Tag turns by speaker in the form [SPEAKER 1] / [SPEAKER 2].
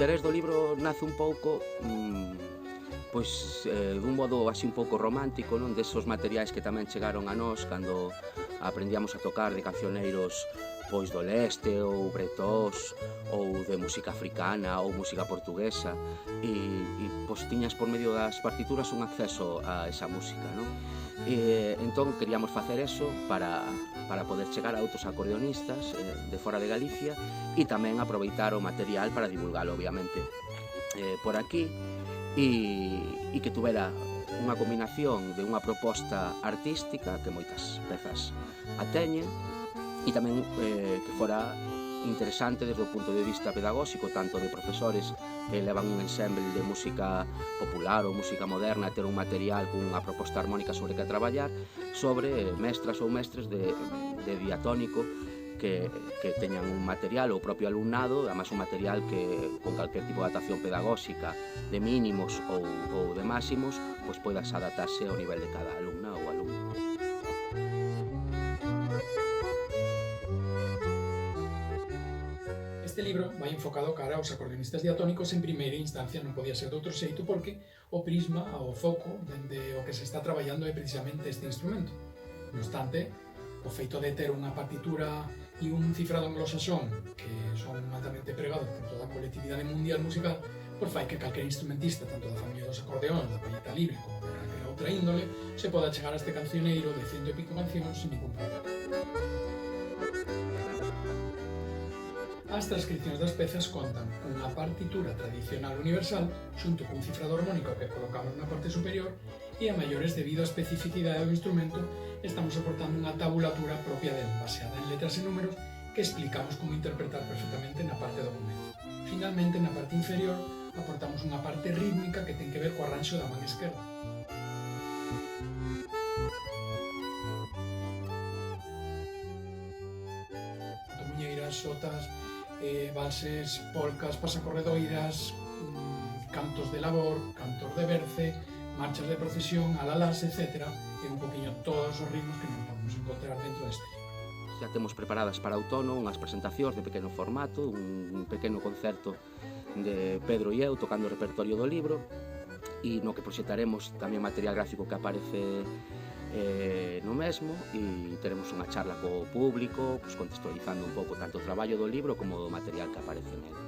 [SPEAKER 1] interés do libro nace un pouco pois dun modo así un pouco romántico, non, desos materiais que tamén chegaron a nós cando aprendíamos a tocar de cancioneiros pois do leste ou bretós ou de música africana ou música portuguesa e pois tiñas por medio das partituras un acceso a esa música, non? Entón queríamos facer eso para poder chegar a outros acordeonistas de fora de Galicia e tamén aproveitar o material para divulgalo, obviamente, por aquí e que tuvera unha combinación de unha proposta artística que moitas pezas a teñen e tamén que fora interesante desde o punto de vista pedagóxico, tanto de profesores que levan un ensemble de música popular ou música moderna a ter un material cunha proposta armónica sobre que traballar, sobre mestras ou mestres de diatónico que teñan un material, o propio alumnado, además un material que con calquer tipo de adaptación pedagóxica de mínimos ou de máximos, pois poidas adaptarse ao nivel de cada alumna ou alumno.
[SPEAKER 2] Este libro vai enfocado cara aos acordeonistas diatónicos en primeira instancia, non podía ser de outro xeito porque o prisma, o foco dende o que se está traballando é precisamente este instrumento. Non obstante, o feito de ter unha partitura e un cifrado anglosaxón que son altamente pregados por toda a colectividade mundial musical, por fai que calquer instrumentista, tanto da familia dos acordeóns, da paleta libre, como de calquera outra índole, se poda chegar a este cancioneiro de 100 e pico cancións sin ningún problema. As transcripcións das pezas contan unha partitura tradicional universal xunto cun cifrado armónico que colocamos na parte superior e a maiores debido á especificidade do instrumento estamos aportando unha tabulatura propia del, baseada en letras e números que explicamos como interpretar perfectamente na parte do comezo. Finalmente, na parte inferior, aportamos unha parte rítmica que ten que ver co arranxo da man esquerda. Muñeiras, xotas, valses, polcas, pasacorredoiras, cantos de labor, cantos de berce, marchas de procesión, alalás, etc. E un poquinho todos os ritmos que nos podemos encontrar dentro deste libro.
[SPEAKER 1] Xa temos preparadas para outono unhas presentacións de pequeno formato, un pequeno concerto de Pedro e eu tocando o repertorio do libro e no que proxectaremos tamén material gráfico que aparece no mesmo e teremos unha charla co público contextualizando un pouco tanto o traballo do libro como o material que aparece nele.